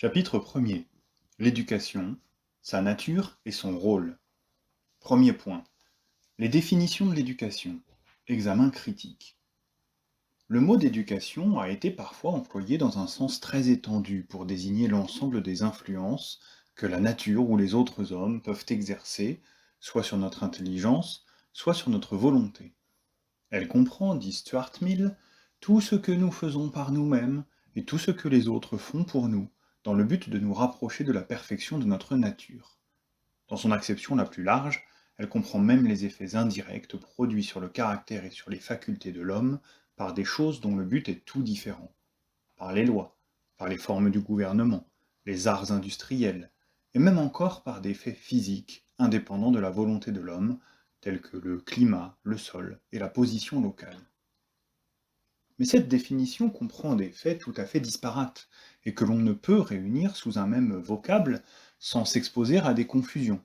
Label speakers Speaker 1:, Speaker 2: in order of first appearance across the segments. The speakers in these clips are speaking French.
Speaker 1: Chapitre 1er. L'éducation, sa nature et son rôle. Premier point. Les définitions de l'éducation. Examen critique. Le mot d'éducation a été parfois employé dans un sens très étendu pour désigner l'ensemble des influences que la nature ou les autres hommes peuvent exercer, soit sur notre intelligence, soit sur notre volonté. Elle comprend, dit Stuart Mill, tout ce que nous faisons par nous-mêmes et tout ce que les autres font pour nous, dans le but de nous rapprocher de la perfection de notre nature. Dans son acception la plus large, elle comprend même les effets indirects produits sur le caractère et sur les facultés de l'homme par des choses dont le but est tout différent, par les lois, par les formes du gouvernement, les arts industriels, et même encore par des faits physiques indépendants de la volonté de l'homme, tels que le climat, le sol et la position locale. Mais cette définition comprend des faits tout à fait disparates, et que l'on ne peut réunir sous un même vocable sans s'exposer à des confusions.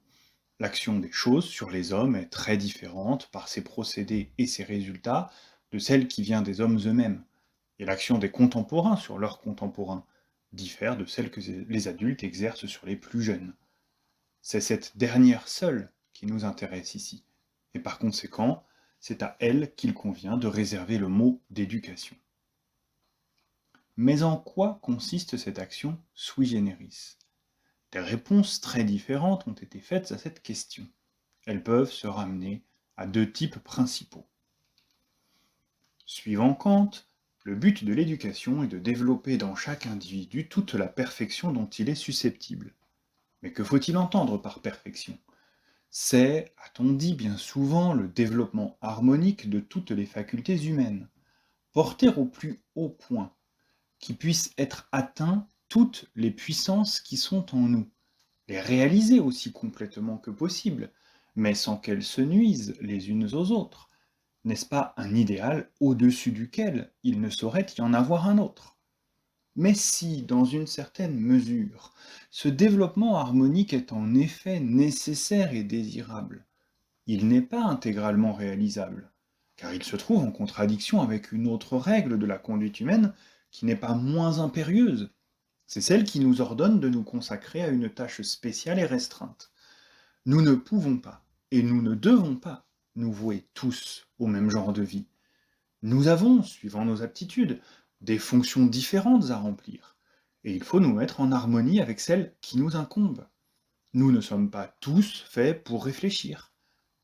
Speaker 1: L'action des choses sur les hommes est très différente par ses procédés et ses résultats de celle qui vient des hommes eux-mêmes, et l'action des contemporains sur leurs contemporains diffère de celle que les adultes exercent sur les plus jeunes. C'est cette dernière seule qui nous intéresse ici, et par conséquent, c'est à elle qu'il convient de réserver le mot d'éducation. Mais en quoi consiste cette action sui generis? Des réponses très différentes ont été faites à cette question. Elles peuvent se ramener à deux types principaux. Suivant Kant, le but de l'éducation est de développer dans chaque individu toute la perfection dont il est susceptible. Mais que faut-il entendre par perfection? C'est, a-t-on dit bien souvent, le développement harmonique de toutes les facultés humaines, porter au plus haut point, qui puissent être atteints toutes les puissances qui sont en nous, les réaliser aussi complètement que possible, mais sans qu'elles se nuisent les unes aux autres. N'est-ce pas un idéal au-dessus duquel il ne saurait y en avoir un autre? Mais si, dans une certaine mesure, ce développement harmonique est en effet nécessaire et désirable, il n'est pas intégralement réalisable, car il se trouve en contradiction avec une autre règle de la conduite humaine qui n'est pas moins impérieuse. C'est celle qui nous ordonne de nous consacrer à une tâche spéciale et restreinte. Nous ne pouvons pas, et nous ne devons pas, nous vouer tous au même genre de vie. Nous avons, suivant nos aptitudes, des fonctions différentes à remplir, et il faut nous mettre en harmonie avec celles qui nous incombent. Nous ne sommes pas tous faits pour réfléchir.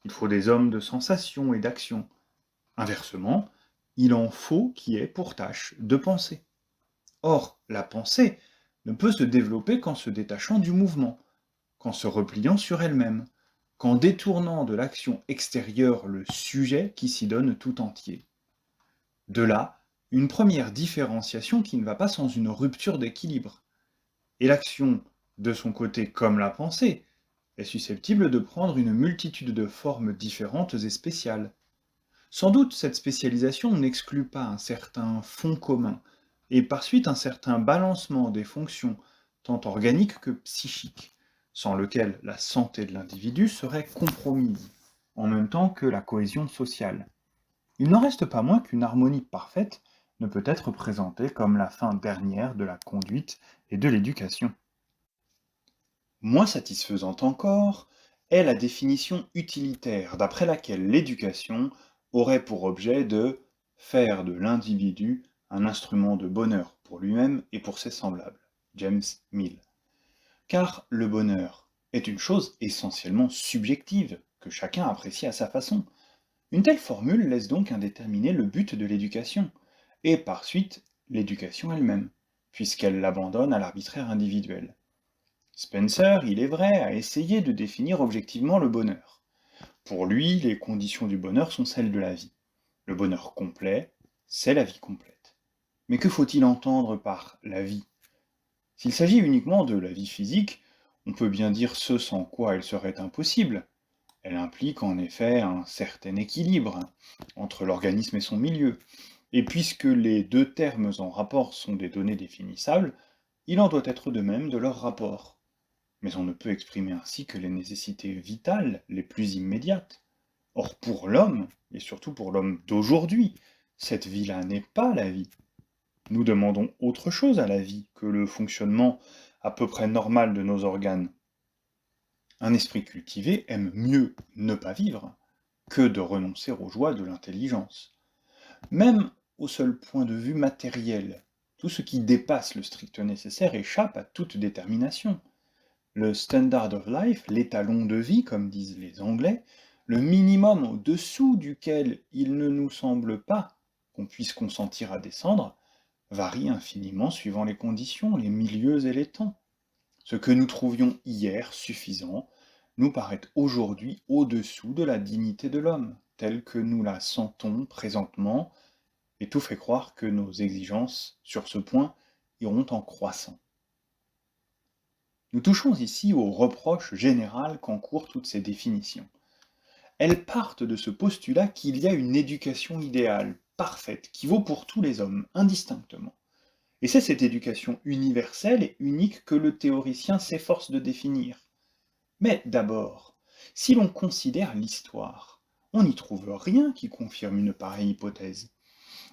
Speaker 1: Il faut des hommes de sensation et d'action. Inversement, il en faut qui aient pour tâche de penser. Or, la pensée ne peut se développer qu'en se détachant du mouvement, qu'en se repliant sur elle-même, qu'en détournant de l'action extérieure le sujet qui s'y donne tout entier. De là, une première différenciation qui ne va pas sans une rupture d'équilibre. Et l'action, de son côté comme la pensée, est susceptible de prendre une multitude de formes différentes et spéciales. Sans doute cette spécialisation n'exclut pas un certain fond commun, et par suite un certain balancement des fonctions, tant organiques que psychiques, sans lequel la santé de l'individu serait compromise, en même temps que la cohésion sociale. Il n'en reste pas moins qu'une harmonie parfaite ne peut être présentée comme la fin dernière de la conduite et de l'éducation. Moins satisfaisante encore est la définition utilitaire d'après laquelle l'éducation aurait pour objet de faire de l'individu un instrument de bonheur pour lui-même et pour ses semblables. James Mill. Car le bonheur est une chose essentiellement subjective, que chacun apprécie à sa façon. Une telle formule laisse donc indéterminé le but de l'éducation, et par suite l'éducation elle-même, puisqu'elle l'abandonne à l'arbitraire individuel. Spencer, il est vrai, a essayé de définir objectivement le bonheur. Pour lui, les conditions du bonheur sont celles de la vie. Le bonheur complet, c'est la vie complète. Mais que faut-il entendre par la vie? S'il s'agit uniquement de la vie physique, on peut bien dire ce sans quoi elle serait impossible. Elle implique en effet un certain équilibre entre l'organisme et son milieu. Et puisque les deux termes en rapport sont des données définissables, il en doit être de même de leur rapport. Mais on ne peut exprimer ainsi que les nécessités vitales les plus immédiates. Or pour l'homme, et surtout pour l'homme d'aujourd'hui, cette vie-là n'est pas la vie. Nous demandons autre chose à la vie que le fonctionnement à peu près normale de nos organes. Un esprit cultivé aime mieux ne pas vivre que de renoncer aux joies de l'intelligence. Même au seul point de vue matériel, tout ce qui dépasse le strict nécessaire échappe à toute détermination. Le standard of life, l'étalon de vie, comme disent les Anglais, le minimum au-dessous duquel il ne nous semble pas qu'on puisse consentir à descendre, varie infiniment suivant les conditions, les milieux et les temps. Ce que nous trouvions hier suffisant nous paraît aujourd'hui au-dessous de la dignité de l'homme, telle que nous la sentons présentement, et tout fait croire que nos exigences sur ce point iront en croissant. Nous touchons ici au reproche général qu'encourent toutes ces définitions. Elles partent de ce postulat qu'il y a une éducation idéale, parfaite, qui vaut pour tous les hommes, indistinctement. Et c'est cette éducation universelle et unique que le théoricien s'efforce de définir. Mais d'abord, si l'on considère l'histoire, on n'y trouve rien qui confirme une pareille hypothèse.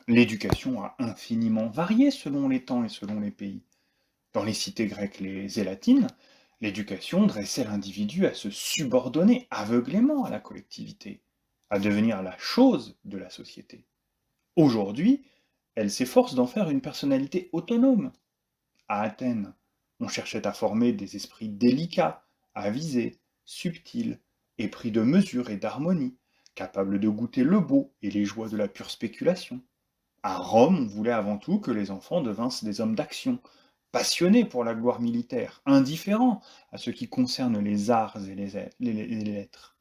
Speaker 1: L'éducation a infiniment varié selon les temps et selon les pays. Dans les cités grecques et latines, l'éducation dressait l'individu à se subordonner aveuglément à la collectivité, à devenir la chose de la société. Aujourd'hui, elle s'efforce d'en faire une personnalité autonome. À Athènes, on cherchait à former des esprits délicats, avisés, subtils, épris de mesure et d'harmonie, capables de goûter le beau et les joies de la pure spéculation. À Rome, on voulait avant tout que les enfants devinssent des hommes d'action, passionnés pour la gloire militaire, indifférents à ce qui concerne les arts et les lettres.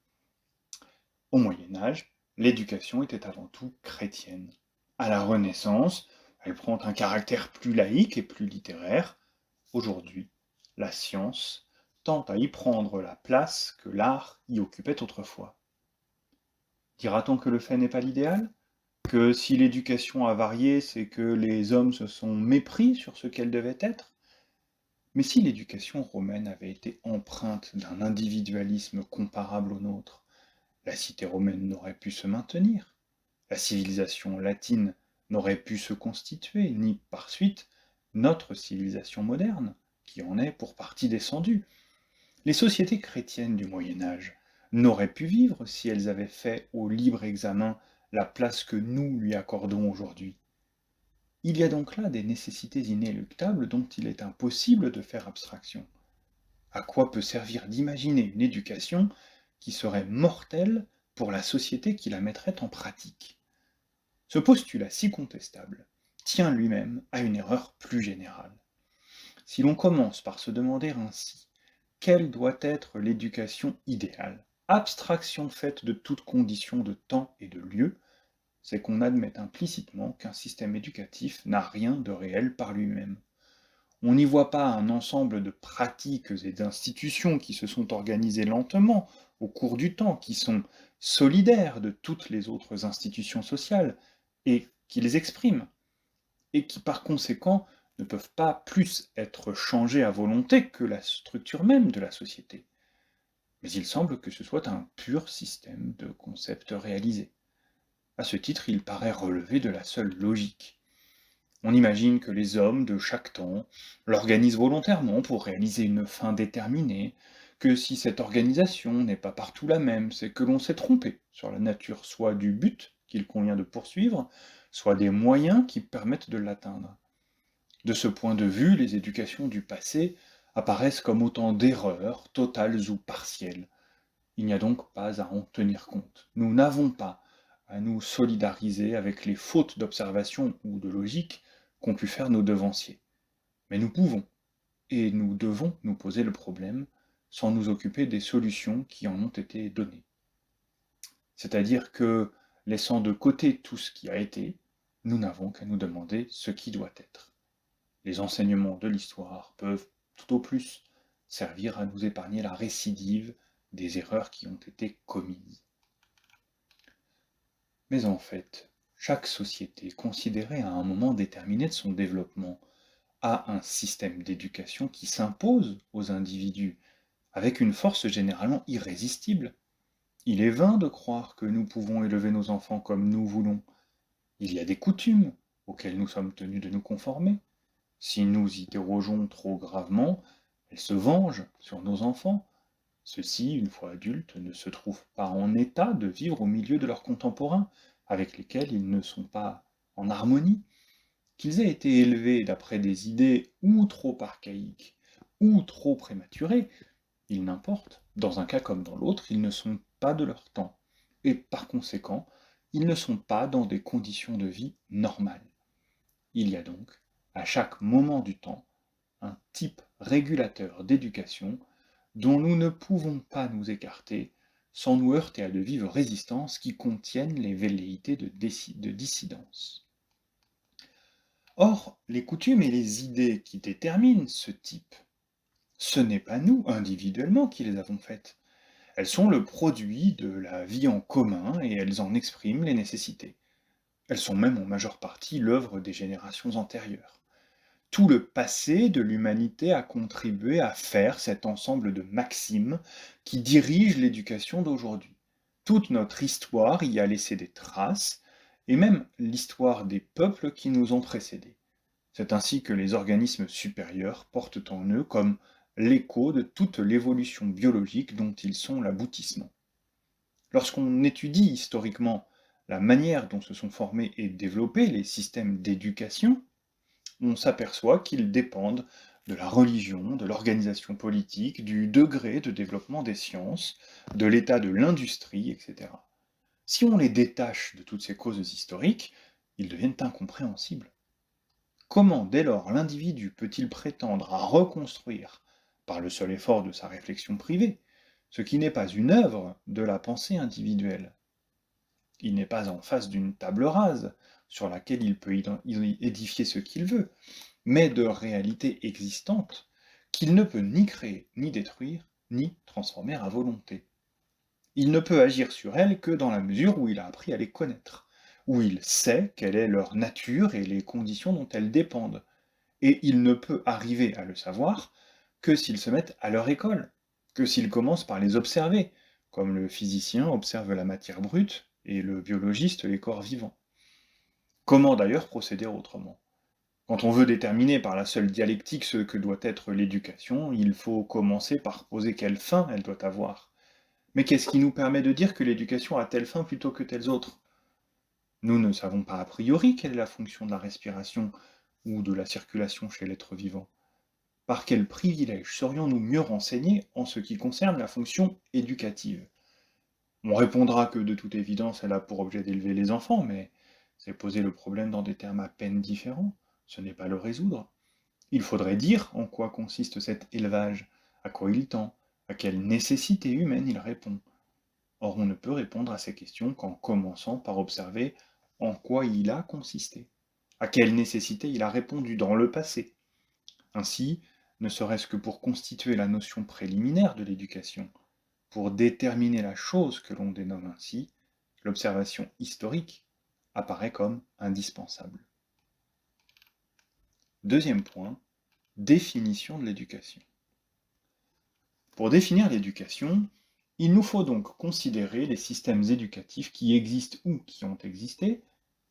Speaker 1: Au Moyen Âge, l'éducation était avant tout chrétienne. À la Renaissance, elle prend un caractère plus laïque et plus littéraire. Aujourd'hui, la science tend à y prendre la place que l'art y occupait autrefois. Dira-t-on que le fait n'est pas l'idéal ? Que si l'éducation a varié, c'est que les hommes se sont mépris sur ce qu'elle devait être? Mais si l'éducation romaine avait été empreinte d'un individualisme comparable au nôtre, la cité romaine n'aurait pu se maintenir, la civilisation latine n'aurait pu se constituer, ni par suite notre civilisation moderne, qui en est pour partie descendue. Les sociétés chrétiennes du Moyen Âge n'auraient pu vivre si elles avaient fait au libre examen la place que nous lui accordons aujourd'hui. Il y a donc là des nécessités inéluctables dont il est impossible de faire abstraction. À quoi peut servir d'imaginer une éducation qui serait mortelle pour la société qui la mettrait en pratique? Ce postulat si contestable tient lui-même à une erreur plus générale. Si l'on commence par se demander ainsi quelle doit être l'éducation idéale, abstraction faite de toute condition de temps et de lieu, c'est qu'on admet implicitement qu'un système éducatif n'a rien de réel par lui-même. On n'y voit pas un ensemble de pratiques et d'institutions qui se sont organisées lentement au cours du temps, qui sont solidaires de toutes les autres institutions sociales et qui les expriment, et qui par conséquent ne peuvent pas plus être changées à volonté que la structure même de la société. Mais il semble que ce soit un pur système de concepts réalisés. À ce titre, il paraît relever de la seule logique. On imagine que les hommes de chaque temps l'organisent volontairement pour réaliser une fin déterminée, que si cette organisation n'est pas partout la même, c'est que l'on s'est trompé sur la nature soit du but qu'il convient de poursuivre, soit des moyens qui permettent de l'atteindre. De ce point de vue, les éducations du passé apparaissent comme autant d'erreurs, totales ou partielles. Il n'y a donc pas à en tenir compte. Nous n'avons pas à nous solidariser avec les fautes d'observation ou de logique qu'ont pu faire nos devanciers. Mais nous pouvons et nous devons nous poser le problème sans nous occuper des solutions qui en ont été données. C'est-à-dire que, laissant de côté tout ce qui a été, nous n'avons qu'à nous demander ce qui doit être. Les enseignements de l'histoire peuvent, tout au plus, servir à nous épargner la récidive des erreurs qui ont été commises. Mais en fait, chaque société, considérée à un moment déterminé de son développement, a un système d'éducation qui s'impose aux individus, avec une force généralement irrésistible. Il est vain de croire que nous pouvons élever nos enfants comme nous voulons. Il y a des coutumes auxquelles nous sommes tenus de nous conformer. Si nous y dérogeons trop gravement, Elle se venge sur nos enfants. Ceux-ci, une fois adultes, ne se trouvent pas en état de vivre au milieu de leurs contemporains, avec lesquels ils ne sont pas en harmonie. Qu'ils aient été élevés d'après des idées ou trop archaïques, ou trop prématurées, il n'importe, dans un cas comme dans l'autre, ils ne sont pas de leur temps, et par conséquent, ils ne sont pas dans des conditions de vie normales. Il y a donc, à chaque moment du temps, un type régulateur d'éducation dont nous ne pouvons pas nous écarter sans nous heurter à de vives résistances qui contiennent les velléités de dissidence. Or, les coutumes et les idées qui déterminent ce type, ce n'est pas nous, individuellement, qui les avons faites. Elles sont le produit de la vie en commun et elles en expriment les nécessités. Elles sont même en majeure partie l'œuvre des générations antérieures. Tout le passé de l'humanité a contribué à faire cet ensemble de maximes qui dirigent l'éducation d'aujourd'hui. Toute notre histoire y a laissé des traces, et même l'histoire des peuples qui nous ont précédés. C'est ainsi que les organismes supérieurs portent en eux comme l'écho de toute l'évolution biologique dont ils sont l'aboutissement. Lorsqu'on étudie historiquement la manière dont se sont formés et développés les systèmes d'éducation, on s'aperçoit qu'ils dépendent de la religion, de l'organisation politique, du degré de développement des sciences, de l'état de l'industrie, etc. Si on les détache de toutes ces causes historiques, ils deviennent incompréhensibles. Comment dès lors l'individu peut-il prétendre à reconstruire, par le seul effort de sa réflexion privée, ce qui n'est pas une œuvre de la pensée individuelle? Il n'est pas en face d'une table rase, sur laquelle il peut édifier ce qu'il veut, mais de réalités existantes qu'il ne peut ni créer, ni détruire, ni transformer à volonté. Il ne peut agir sur elles que dans la mesure où il a appris à les connaître, où il sait quelle est leur nature et les conditions dont elles dépendent, et il ne peut arriver à le savoir que s'il se met à leur école, que s'il commence par les observer, comme le physicien observe la matière brute et le biologiste les corps vivants. Comment d'ailleurs procéder autrement? Quand on veut déterminer par la seule dialectique ce que doit être l'éducation, il faut commencer par poser quelle fin elle doit avoir. Mais qu'est-ce qui nous permet de dire que l'éducation a telle fin plutôt que telles autres? Nous ne savons pas a priori quelle est la fonction de la respiration ou de la circulation chez l'être vivant. Par quel privilège serions-nous mieux renseignés en ce qui concerne la fonction éducative? On répondra que de toute évidence elle a pour objet d'élever les enfants, mais c'est poser le problème dans des termes à peine différents, ce n'est pas le résoudre. Il faudrait dire en quoi consiste cet élevage, à quoi il tend, à quelle nécessité humaine il répond. Or on ne peut répondre à ces questions qu'en commençant par observer en quoi il a consisté, à quelle nécessité il a répondu dans le passé. Ainsi, ne serait-ce que pour constituer la notion préliminaire de l'éducation, pour déterminer la chose que l'on dénomme ainsi, l'observation historique apparaît comme indispensable. Deuxième point, définition de l'éducation. Pour définir l'éducation, il nous faut donc considérer les systèmes éducatifs qui existent ou qui ont existé,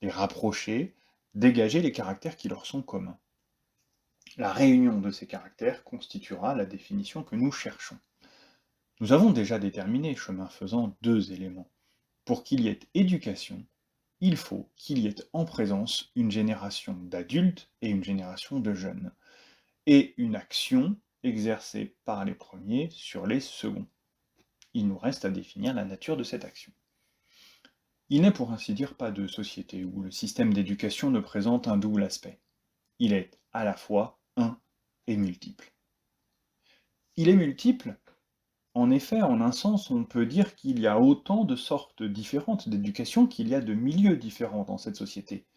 Speaker 1: les rapprocher, dégager les caractères qui leur sont communs. La réunion de ces caractères constituera la définition que nous cherchons. Nous avons déjà déterminé, chemin faisant, deux éléments. Pour qu'il y ait éducation, il faut qu'il y ait en présence une génération d'adultes et une génération de jeunes, et une action exercée par les premiers sur les seconds. Il nous reste à définir la nature de cette action. Il n'est pour ainsi dire pas de société où le système d'éducation ne présente un double aspect. Il est à la fois un et multiple. Il est multiple. En effet, en un sens, on peut dire qu'il y a autant de sortes différentes d'éducation qu'il y a de milieux différents dans cette société.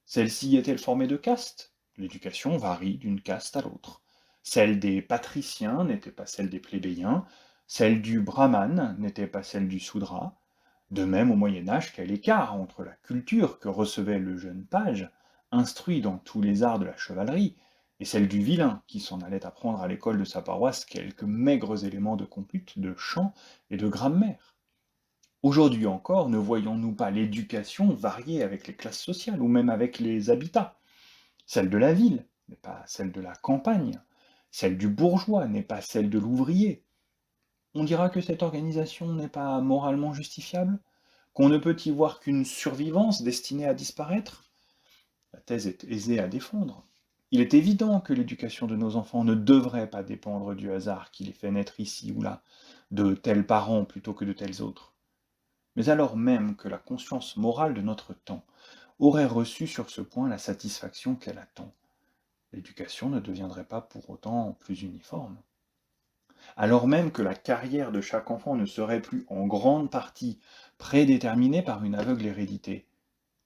Speaker 1: Celle-ci est-elle formée de castes? L'éducation varie d'une caste à l'autre. Celle des patriciens n'était pas celle des plébéiens, celle du brahman n'était pas celle du soudra. De même, au Moyen Âge, quel écart entre la culture que recevait le jeune page, instruit dans tous les arts de la chevalerie, et celle du vilain, qui s'en allait apprendre à l'école de sa paroisse quelques maigres éléments de compute, de chant et de grammaire. Aujourd'hui encore, ne voyons-nous pas l'éducation varier avec les classes sociales, ou même avec les habitats? Celle de la ville n'est pas celle de la campagne, Celle du bourgeois n'est pas celle de l'ouvrier. On dira que cette organisation n'est pas moralement justifiable, qu'on ne peut y voir qu'une survivance destinée à disparaître. La thèse est aisée à défendre. Il est évident que l'éducation de nos enfants ne devrait pas dépendre du hasard qui les fait naître ici ou là, de tels parents plutôt que de tels autres. Mais alors même que la conscience morale de notre temps aurait reçu sur ce point la satisfaction qu'elle attend, l'éducation ne deviendrait pas pour autant plus uniforme. Alors même que la carrière de chaque enfant ne serait plus en grande partie prédéterminée par une aveugle hérédité,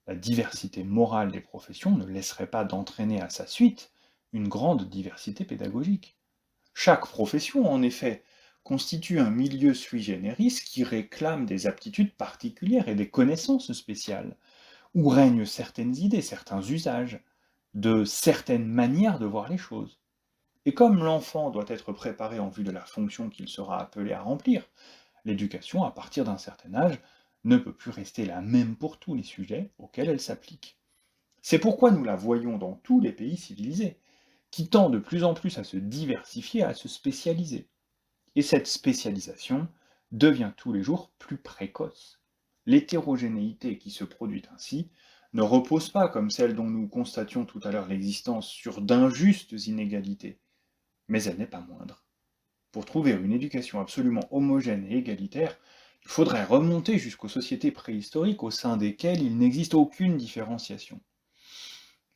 Speaker 1: la diversité morale des professions ne laisserait pas d'entraîner à sa suite une grande diversité pédagogique. Chaque profession, en effet, constitue un milieu sui generis qui réclame des aptitudes particulières et des connaissances spéciales, où règnent certaines idées, certains usages, de certaines manières de voir les choses. Et comme l'enfant doit être préparé en vue de la fonction qu'il sera appelé à remplir, l'éducation, à partir d'un certain âge, ne peut plus rester la même pour tous les sujets auxquels elle s'applique. C'est pourquoi nous la voyons dans tous les pays civilisés, qui tend de plus en plus à se diversifier, à se spécialiser. Et cette spécialisation devient tous les jours plus précoce. L'hétérogénéité qui se produit ainsi ne repose pas, comme celle dont nous constations tout à l'heure l'existence, sur d'injustes inégalités, mais elle n'est pas moindre. Pour trouver une éducation absolument homogène et égalitaire, il faudrait remonter jusqu'aux sociétés préhistoriques au sein desquelles il n'existe aucune différenciation.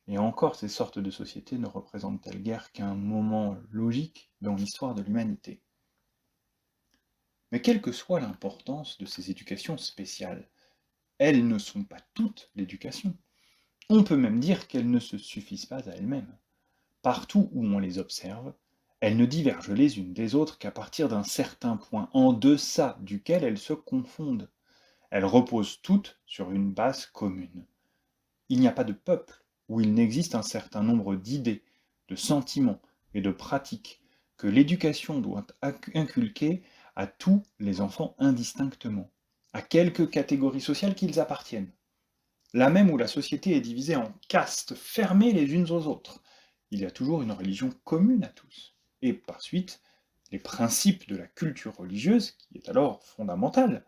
Speaker 1: Et encore, ces sortes de sociétés ne représentent-elles guère qu'un moment logique dans l'histoire de l'humanité. Mais quelle que soit l'importance de ces éducations spéciales, elles ne sont pas toutes l'éducation. On peut même dire qu'elles ne se suffisent pas à elles-mêmes. Partout où on les observe, elles ne divergent les unes des autres qu'à partir d'un certain point en deçà duquel elles se confondent. Elles reposent toutes sur une base commune. Il n'y a pas de peuple où il n'existe un certain nombre d'idées, de sentiments et de pratiques que l'éducation doit inculquer à tous les enfants indistinctement, à quelque catégorie sociale qu'ils appartiennent. Là même où la société est divisée en castes fermées les unes aux autres, il y a toujours une religion commune à tous. Et par suite, les principes de la culture religieuse, qui est alors fondamentale,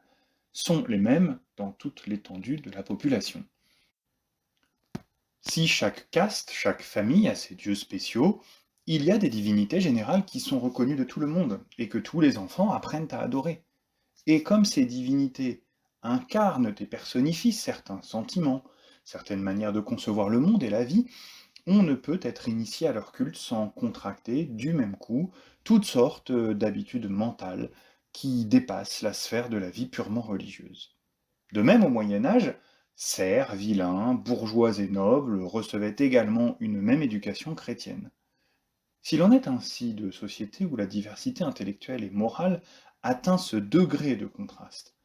Speaker 1: sont les mêmes dans toute l'étendue de la population. Si chaque caste, chaque famille a ses dieux spéciaux, il y a des divinités générales qui sont reconnues de tout le monde et que tous les enfants apprennent à adorer. Et comme ces divinités incarnent et personnifient certains sentiments, certaines manières de concevoir le monde et la vie, on ne peut être initié à leur culte sans contracter, du même coup, toutes sortes d'habitudes mentales qui dépassent la sphère de la vie purement religieuse. De même, au Moyen Âge, serfs, vilains, bourgeois et nobles recevaient également une même éducation chrétienne. S'il en est ainsi de sociétés où la diversité intellectuelle et morale atteint ce degré de contraste,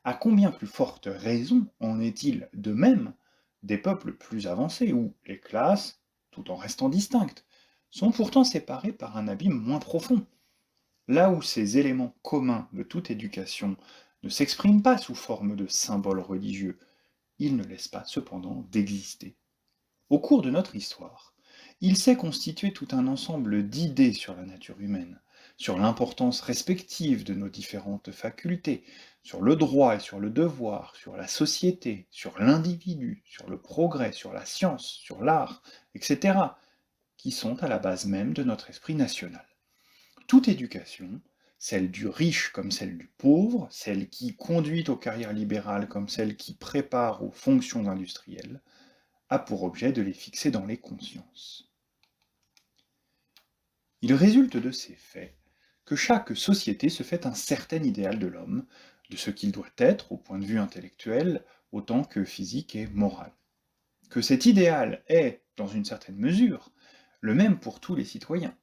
Speaker 1: à combien plus forte raison en est-il de même des peuples plus avancés où les classes, tout en restant distinctes, sont pourtant séparées par un abîme moins profond, là où ces éléments communs de toute éducation ne s'expriment pas sous forme de symboles religieux, ils ne laissent pas cependant d'exister. Au cours de notre histoire, il s'est constitué tout un ensemble d'idées sur la nature humaine, sur l'importance respective de nos différentes facultés, sur le droit et sur le devoir, sur la société, sur l'individu, sur le progrès, sur la science, sur l'art, etc., qui sont à la base même de notre esprit national. Toute éducation, celle du riche comme celle du pauvre, celle qui conduit aux carrières libérales comme celle qui prépare aux fonctions industrielles, a pour objet de les fixer dans les consciences. Il résulte de ces faits que chaque société se fait un certain idéal de l'homme, de ce qu'il doit être au point de vue intellectuel autant que physique et moral. Que cet idéal est, dans une certaine mesure, le même pour tous les citoyens,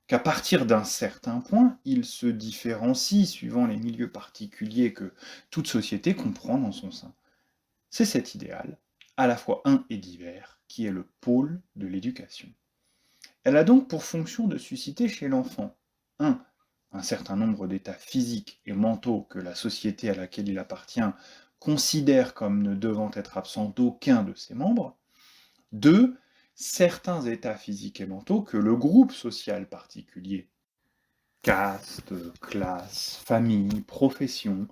Speaker 1: qu'à partir d'un certain point, il se différencie suivant les milieux particuliers que toute société comprend dans son sein. C'est cet idéal, à la fois un et divers, qui est le pôle de l'éducation. Elle a donc pour fonction de susciter chez l'enfant 1. Un certain nombre d'états physiques et mentaux que la société à laquelle il appartient considère comme ne devant être absents d'aucun de ses membres. 2. certains états physiques et mentaux que le groupe social particulier, caste, classe, famille, profession,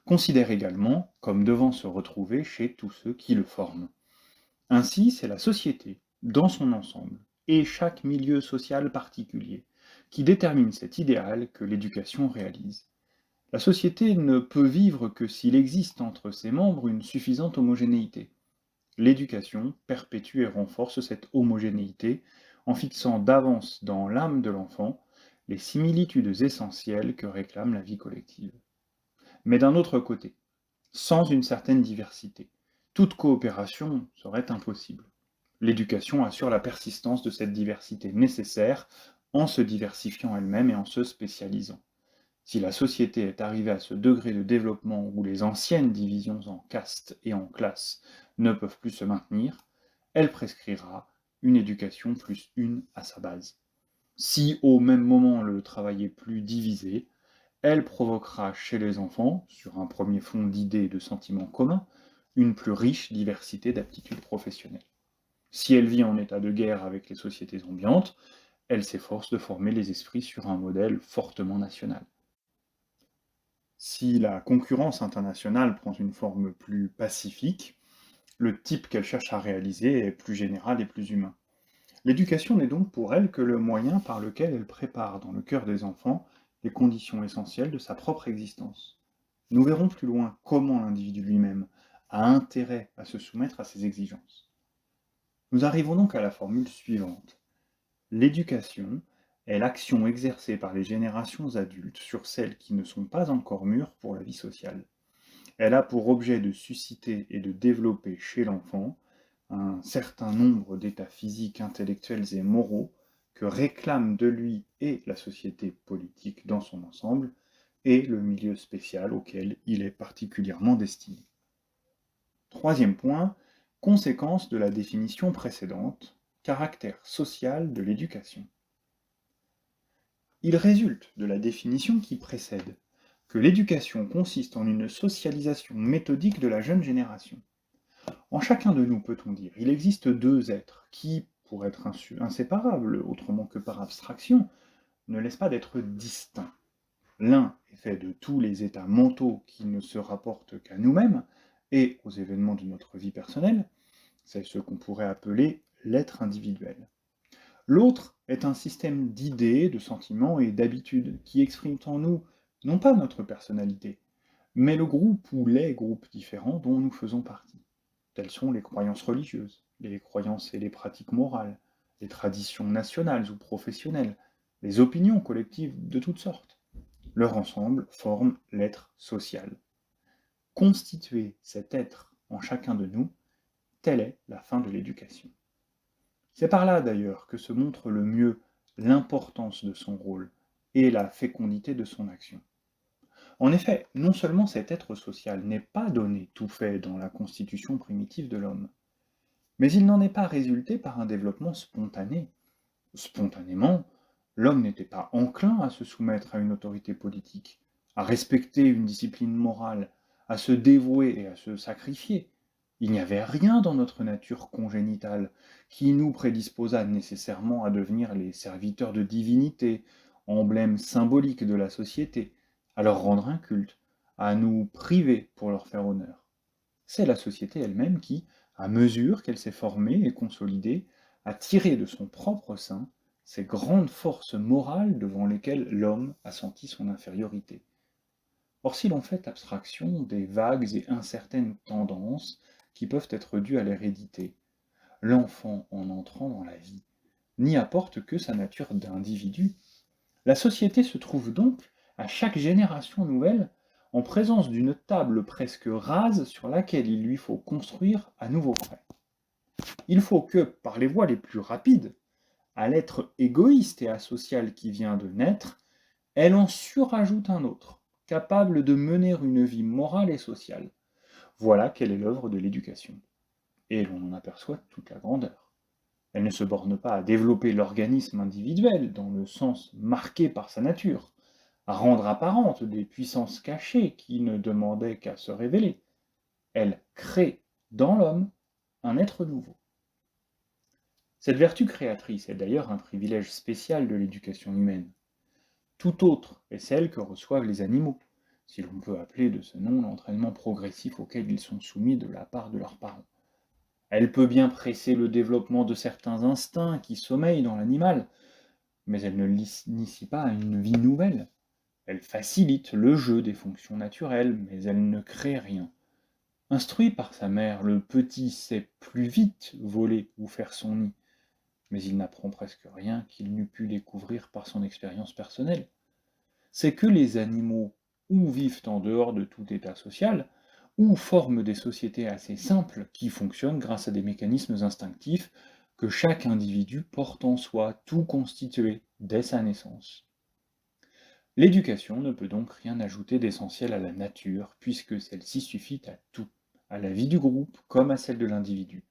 Speaker 1: considère également comme devant se retrouver chez tous ceux qui le forment. Ainsi, c'est la société, dans son ensemble, et chaque milieu social particulier, qui détermine cet idéal que l'éducation réalise. La société ne peut vivre que s'il existe entre ses membres une suffisante homogénéité. L'éducation perpétue et renforce cette homogénéité en fixant d'avance dans l'âme de l'enfant les similitudes essentielles que réclame la vie collective. Mais d'un autre côté, sans une certaine diversité, toute coopération serait impossible. L'éducation assure la persistance de cette diversité nécessaire en se diversifiant elle-même et en se spécialisant. Si la société est arrivée à ce degré de développement où les anciennes divisions en castes et en classes ne peuvent plus se maintenir, elle prescrira une éducation plus une à sa base. Si au même moment le travail est plus divisé, elle provoquera chez les enfants, sur un premier fond d'idées et de sentiments communs, une plus riche diversité d'aptitudes professionnelles. Si elle vit en état de guerre avec les sociétés ambiantes, elle s'efforce de former les esprits sur un modèle fortement national. Si la concurrence internationale prend une forme plus pacifique, le type qu'elle cherche à réaliser est plus général et plus humain. L'éducation n'est donc pour elle que le moyen par lequel elle prépare dans le cœur des enfants les conditions essentielles de sa propre existence. Nous verrons plus loin comment l'individu lui-même a intérêt à se soumettre à ces exigences. Nous arrivons donc à la formule suivante. L'éducation est l'action exercée par les générations adultes sur celles qui ne sont pas encore mûres pour la vie sociale. Elle a pour objet de susciter et de développer chez l'enfant un certain nombre d'états physiques, intellectuels et moraux que réclament de lui et la société politique dans son ensemble et le milieu spécial auquel il est particulièrement destiné. Troisième point, conséquence de la définition précédente, caractère social de l'éducation. Il résulte de la définition qui précède que l'éducation consiste en une socialisation méthodique de la jeune génération. En chacun de nous, peut-on dire, il existe deux êtres qui, pour être inséparables, autrement que par abstraction, ne laissent pas d'être distincts. L'un est fait de tous les états mentaux qui ne se rapportent qu'à nous-mêmes et aux événements de notre vie personnelle, c'est ce qu'on pourrait appeler l'être individuel. L'autre est un système d'idées, de sentiments et d'habitudes qui expriment en nous non pas notre personnalité, mais le groupe ou les groupes différents dont nous faisons partie. Telles sont les croyances religieuses, les croyances et les pratiques morales, les traditions nationales ou professionnelles, les opinions collectives de toutes sortes. Leur ensemble forme l'être social. Constituer cet être en chacun de nous, telle est la fin de l'éducation. C'est par là d'ailleurs que se montre le mieux l'importance de son rôle et la fécondité de son action. En effet, non seulement cet être social n'est pas donné tout fait dans la constitution primitive de l'homme, mais il n'en est pas résulté par un développement spontané. Spontanément, l'homme n'était pas enclin à se soumettre à une autorité politique, à respecter une discipline morale, à se dévouer et à se sacrifier. Il n'y avait rien dans notre nature congénitale qui nous prédisposât nécessairement à devenir les serviteurs de divinités, emblèmes symboliques de la société, à leur rendre un culte, à nous priver pour leur faire honneur. C'est la société elle-même qui, à mesure qu'elle s'est formée et consolidée, a tiré de son propre sein ces grandes forces morales devant lesquelles l'homme a senti son infériorité. Or, si l'on fait abstraction des vagues et incertaines tendances qui peuvent être dues à l'hérédité, l'enfant, en entrant dans la vie, n'y apporte que sa nature d'individu. La société se trouve donc, à chaque génération nouvelle, en présence d'une table presque rase sur laquelle il lui faut construire à nouveau près. Il faut que, par les voies les plus rapides, à l'être égoïste et asocial qui vient de naître, elle en surajoute un autre, capable de mener une vie morale et sociale. Voilà quelle est l'œuvre de l'éducation. Et l'on en aperçoit toute la grandeur. Elle ne se borne pas à développer l'organisme individuel dans le sens marqué par sa nature, à rendre apparentes des puissances cachées qui ne demandaient qu'à se révéler. Elle crée dans l'homme un être nouveau. Cette vertu créatrice est d'ailleurs un privilège spécial de l'éducation humaine. Tout autre est celle que reçoivent les animaux, si l'on peut appeler de ce nom l'entraînement progressif auquel ils sont soumis de la part de leurs parents. Elle peut bien presser le développement de certains instincts qui sommeillent dans l'animal, mais elle ne l'initie pas à une vie nouvelle. Elle facilite le jeu des fonctions naturelles, mais elle ne crée rien. Instruit par sa mère, le petit sait plus vite voler ou faire son nid, mais il n'apprend presque rien qu'il n'eût pu découvrir par son expérience personnelle. C'est que les animaux ou vivent en dehors de tout état social, ou forment des sociétés assez simples qui fonctionnent grâce à des mécanismes instinctifs que chaque individu porte en soi, tout constitué dès sa naissance. L'éducation ne peut donc rien ajouter d'essentiel à la nature, puisque celle-ci suffit à tout, à la vie du groupe comme à celle de l'individu.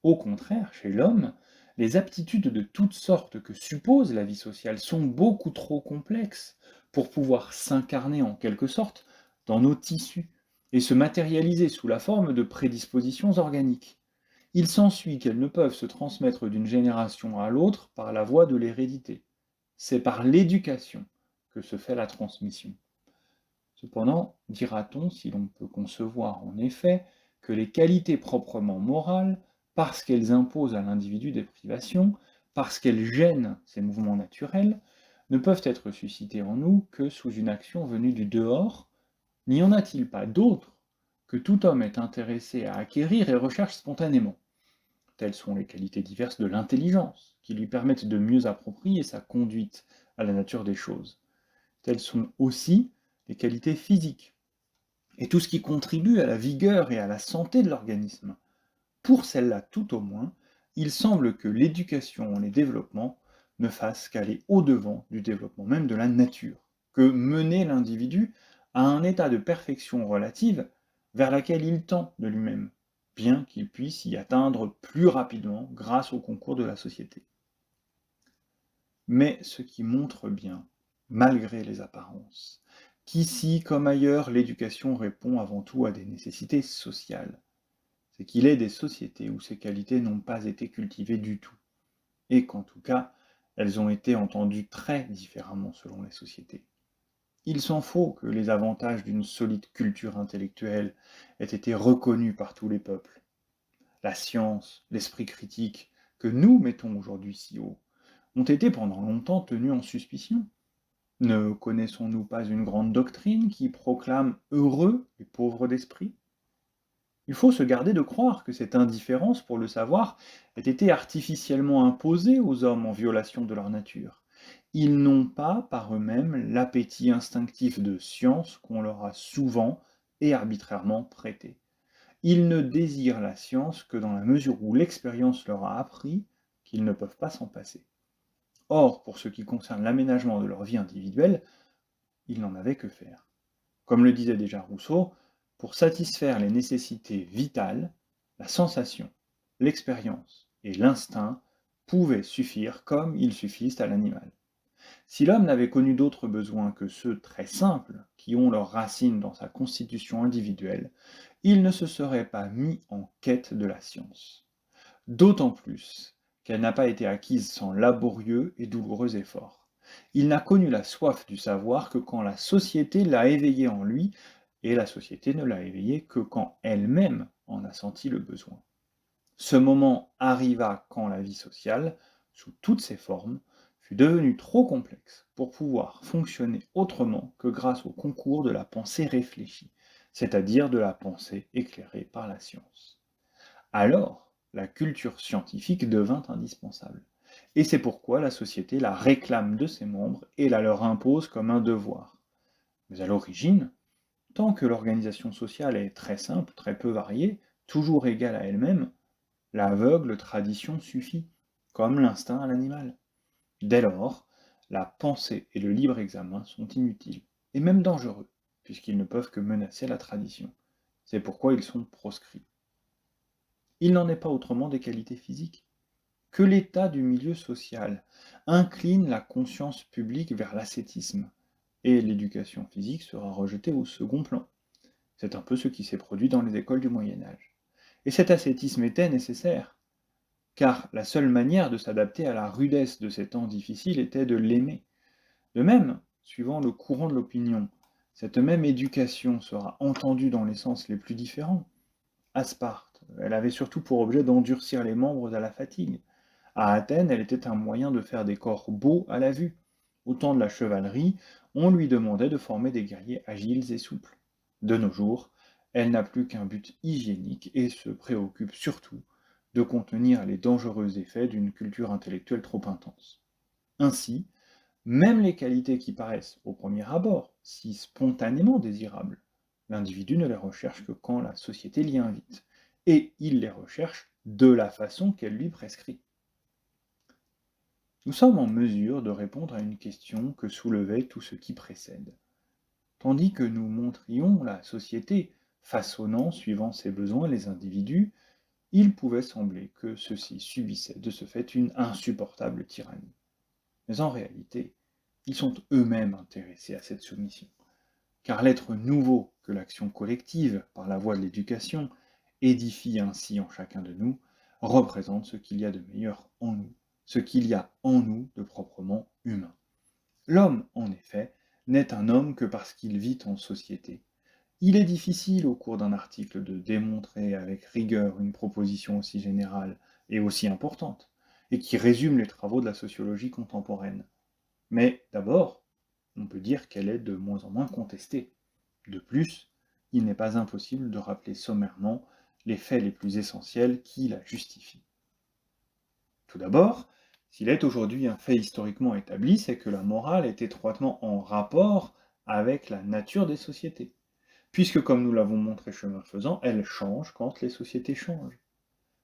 Speaker 1: Au contraire, chez l'homme, les aptitudes de toutes sortes que suppose la vie sociale sont beaucoup trop complexes pour pouvoir s'incarner en quelque sorte dans nos tissus et se matérialiser sous la forme de prédispositions organiques. Il s'ensuit qu'elles ne peuvent se transmettre d'une génération à l'autre par la voie de l'hérédité. C'est par l'éducation que se fait la transmission. Cependant, dira-t-on, si l'on peut concevoir en effet que les qualités proprement morales, parce qu'elles imposent à l'individu des privations, parce qu'elles gênent ses mouvements naturels, ne peuvent être suscitées en nous que sous une action venue du dehors, n'y en a-t-il pas d'autres que tout homme est intéressé à acquérir et recherche spontanément? Telles sont les qualités diverses de l'intelligence, qui lui permettent de mieux approprier sa conduite à la nature des choses. Telles sont aussi les qualités physiques, et tout ce qui contribue à la vigueur et à la santé de l'organisme. Pour celle-là tout au moins, il semble que l'éducation et le développement ne fassent qu'aller au-devant du développement même de la nature, que mener l'individu à un état de perfection relative vers laquelle il tend de lui-même, bien qu'il puisse y atteindre plus rapidement grâce au concours de la société. Mais ce qui montre bien, malgré les apparences, qu'ici comme ailleurs l'éducation répond avant tout à des nécessités sociales, c'est qu'il est des sociétés où ces qualités n'ont pas été cultivées du tout, et qu'en tout cas, elles ont été entendues très différemment selon les sociétés. Il s'en faut que les avantages d'une solide culture intellectuelle aient été reconnus par tous les peuples. La science, l'esprit critique, que nous mettons aujourd'hui si haut, ont été pendant longtemps tenus en suspicion. Ne connaissons-nous pas une grande doctrine qui proclame heureux les pauvres d'esprit? Il faut se garder de croire que cette indifférence pour le savoir ait été artificiellement imposée aux hommes en violation de leur nature. Ils n'ont pas, par eux-mêmes, l'appétit instinctif de science qu'on leur a souvent et arbitrairement prêté. Ils ne désirent la science que dans la mesure où l'expérience leur a appris qu'ils ne peuvent pas s'en passer. Or, pour ce qui concerne l'aménagement de leur vie individuelle, ils n'en avaient que faire. Comme le disait déjà Rousseau, pour satisfaire les nécessités vitales, la sensation, l'expérience et l'instinct pouvaient suffire comme ils suffisent à l'animal. Si l'homme n'avait connu d'autres besoins que ceux très simples qui ont leurs racines dans sa constitution individuelle, il ne se serait pas mis en quête de la science. D'autant plus qu'elle n'a pas été acquise sans laborieux et douloureux efforts. Il n'a connu la soif du savoir que quand la société l'a éveillée en lui, et la société ne l'a éveillé que quand elle-même en a senti le besoin. Ce moment arriva quand la vie sociale, sous toutes ses formes, fut devenue trop complexe pour pouvoir fonctionner autrement que grâce au concours de la pensée réfléchie, c'est-à-dire de la pensée éclairée par la science. Alors, la culture scientifique devint indispensable. Et c'est pourquoi la société la réclame de ses membres et la leur impose comme un devoir. Mais à l'origine, tant que l'organisation sociale est très simple, très peu variée, toujours égale à elle-même, l'aveugle tradition suffit, comme l'instinct à l'animal. Dès lors, la pensée et le libre examen sont inutiles, et même dangereux, puisqu'ils ne peuvent que menacer la tradition. C'est pourquoi ils sont proscrits. Il n'en est pas autrement des qualités physiques. Que l'état du milieu social incline la conscience publique vers l'ascétisme, et l'éducation physique sera rejetée au second plan. C'est un peu ce qui s'est produit dans les écoles du Moyen Âge. Et cet ascétisme était nécessaire. car la seule manière de s'adapter à la rudesse de ces temps difficiles était de l'aimer. De même, suivant le courant de l'opinion, cette même éducation sera entendue dans les sens les plus différents. À Sparte, elle avait surtout pour objet d'endurcir les membres à la fatigue. À Athènes, elle était un moyen de faire des corps beaux à la vue. Au temps de la chevalerie, on lui demandait de former des guerriers agiles et souples. De nos jours, elle n'a plus qu'un but hygiénique et se préoccupe surtout de contenir les dangereux effets d'une culture intellectuelle trop intense. Ainsi, même les qualités qui paraissent, au premier abord, si spontanément désirables, l'individu ne les recherche que quand la société l'y invite, et il les recherche de la façon qu'elle lui prescrit. Nous sommes en mesure de répondre à une question que soulevait tout ce qui précède. Tandis que nous montrions la société façonnant, suivant ses besoins, les individus, il pouvait sembler que ceux-ci subissaient de ce fait une insupportable tyrannie. Mais en réalité, ils sont eux-mêmes intéressés à cette soumission, car l'être nouveau que l'action collective, par la voie de l'éducation, édifie ainsi en chacun de nous, représente ce qu'il y a de meilleur en nous, ce qu'il y a en nous de proprement humain. L'homme, en effet, n'est un homme que parce qu'il vit en société. Il est difficile au cours d'un article de démontrer avec rigueur une proposition aussi générale et aussi importante, et qui résume les travaux de la sociologie contemporaine. Mais d'abord, on peut dire qu'elle est de moins en moins contestée. De plus, il n'est pas impossible de rappeler sommairement les faits les plus essentiels qui la justifient. Tout d'abord, s'il est aujourd'hui un fait historiquement établi, c'est que la morale est étroitement en rapport avec la nature des sociétés, puisque comme nous l'avons montré chemin faisant, elle change quand les sociétés changent.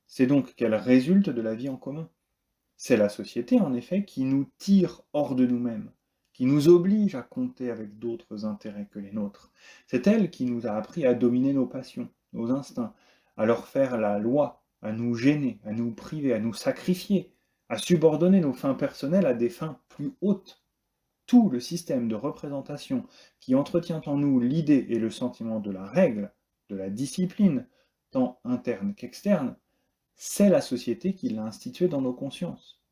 Speaker 1: C'est donc qu'elle résulte de la vie en commun. C'est la société, en effet, qui nous tire hors de nous-mêmes, qui nous oblige à compter avec d'autres intérêts que les nôtres. C'est elle qui nous a appris à dominer nos passions, nos instincts, à leur faire la loi, à nous gêner, à nous priver, à nous sacrifier, à subordonner nos fins personnelles à des fins plus hautes. Tout le système de représentation qui entretient en nous l'idée et le sentiment de la règle, de la discipline, tant interne qu'externe, c'est la société qui l'a institué dans nos consciences.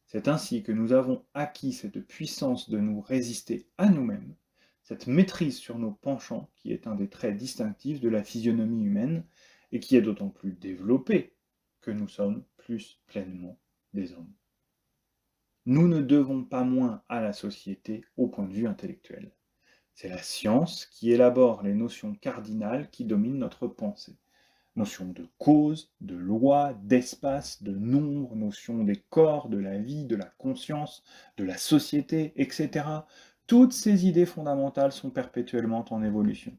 Speaker 1: C'est ainsi que nous avons acquis cette puissance de nous résister à nous-mêmes, cette maîtrise sur nos penchants qui est un des traits distinctifs de la physionomie humaine et qui est d'autant plus développé que nous sommes plus pleinement des hommes. Nous ne devons pas moins à la société au point de vue intellectuel. C'est la science qui élabore les notions cardinales qui dominent notre pensée. Notion de cause, de loi, d'espace, de nombre, notion des corps, de la vie, de la conscience, de la société, etc. Toutes ces idées fondamentales sont perpétuellement en évolution.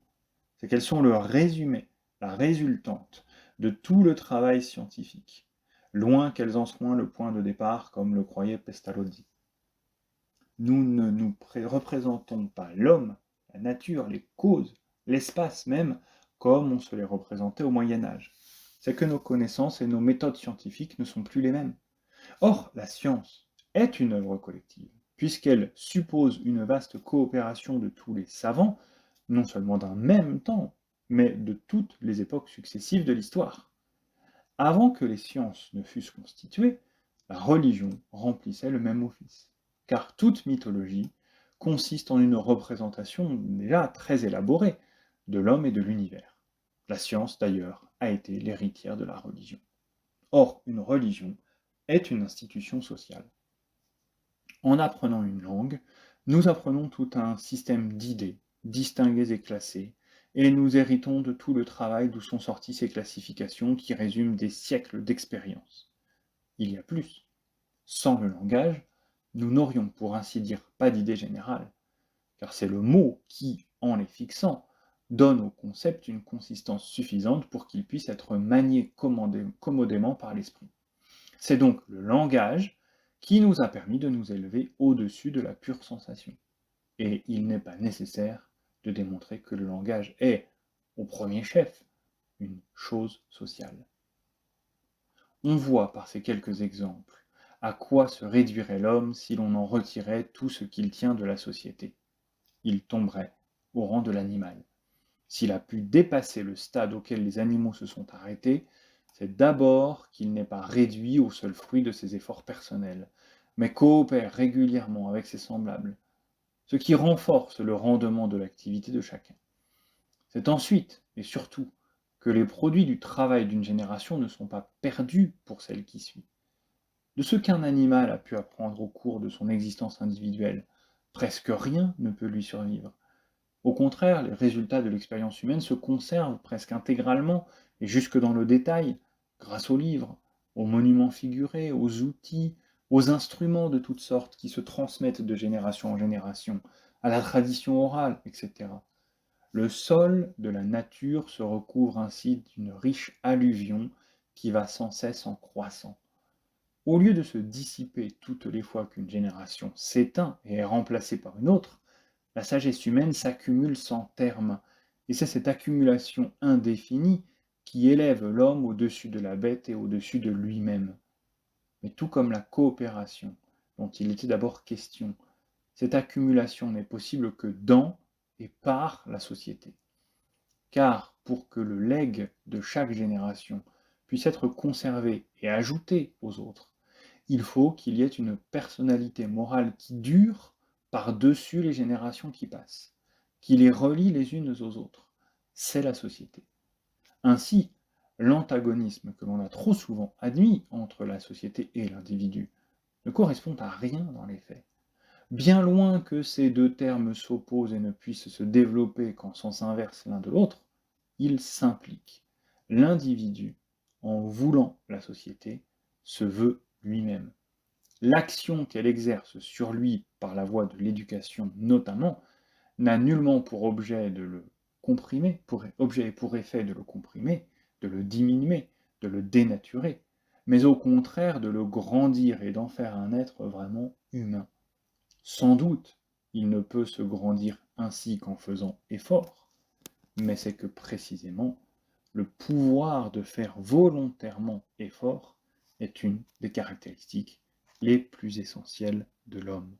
Speaker 1: C'est qu'elles sont le résumé, la résultante de tout le travail scientifique, loin qu'elles en soient le point de départ, comme le croyait Pestalozzi. Nous ne nous représentons pas l'homme, la nature, les causes, l'espace même, comme on se les représentait au Moyen Âge. C'est que nos connaissances et nos méthodes scientifiques ne sont plus les mêmes. Or, la science est une œuvre collective, puisqu'elle suppose une vaste coopération de tous les savants, non seulement d'un même temps, mais de toutes les époques successives de l'histoire. Avant que les sciences ne fussent constituées, la religion remplissait le même office, car toute mythologie consiste en une représentation déjà très élaborée de l'homme et de l'univers. La science, d'ailleurs, a été l'héritière de la religion. Or, une religion est une institution sociale. En apprenant une langue, nous apprenons tout un système d'idées, distinguées et classées, et nous héritons de tout le travail d'où sont sorties ces classifications qui résument des siècles d'expérience. Il y a plus. Sans le langage, nous n'aurions pour ainsi dire pas d'idée générale, car c'est le mot qui, en les fixant, donne au concept une consistance suffisante pour qu'il puisse être manié commodément par l'esprit. C'est donc le langage qui nous a permis de nous élever au-dessus de la pure sensation. Et il n'est pas nécessaire de démontrer que le langage est, au premier chef, une chose sociale. On voit par ces quelques exemples à quoi se réduirait l'homme si l'on en retirait tout ce qu'il tient de la société. Il tomberait au rang de l'animal. S'il a pu dépasser le stade auquel les animaux se sont arrêtés, c'est d'abord qu'il n'est pas réduit au seul fruit de ses efforts personnels, mais coopère régulièrement avec ses semblables, ce qui renforce le rendement de l'activité de chacun. C'est ensuite, et surtout, que les produits du travail d'une génération ne sont pas perdus pour celle qui suit. De ce qu'un animal a pu apprendre au cours de son existence individuelle, presque rien ne peut lui survivre. Au contraire, les résultats de l'expérience humaine se conservent presque intégralement, et jusque dans le détail, grâce aux livres, aux monuments figurés, aux outils, aux instruments de toutes sortes qui se transmettent de génération en génération, à la tradition orale, etc. Le sol de la nature se recouvre ainsi d'une riche alluvion qui va sans cesse en croissant. Au lieu de se dissiper toutes les fois qu'une génération s'éteint et est remplacée par une autre, la sagesse humaine s'accumule sans terme, et c'est cette accumulation indéfinie qui élève l'homme au-dessus de la bête et au-dessus de lui-même. Mais tout comme la coopération, dont il était d'abord question, cette accumulation n'est possible que dans et par la société. Car pour que le legs de chaque génération puisse être conservé et ajouté aux autres, il faut qu'il y ait une personnalité morale qui dure par-dessus les générations qui passent, qui les relie les unes aux autres. C'est la société. Ainsi, l'antagonisme que l'on a trop souvent admis entre la société et l'individu ne correspond à rien dans les faits. Bien loin que ces deux termes s'opposent et ne puissent se développer qu'en sens inverse l'un de l'autre, ils s'impliquent. L'individu, en voulant la société, se veut lui-même. L'action qu'elle exerce sur lui par la voie de l'éducation notamment, n'a nullement pour objet de le comprimer, pour objet et pour effet de le comprimer, de le diminuer, de le dénaturer, mais au contraire de le grandir et d'en faire un être vraiment humain. Sans doute, il ne peut se grandir ainsi qu'en faisant effort, mais c'est que précisément, le pouvoir de faire volontairement effort est une des caractéristiques les plus essentielles de l'homme.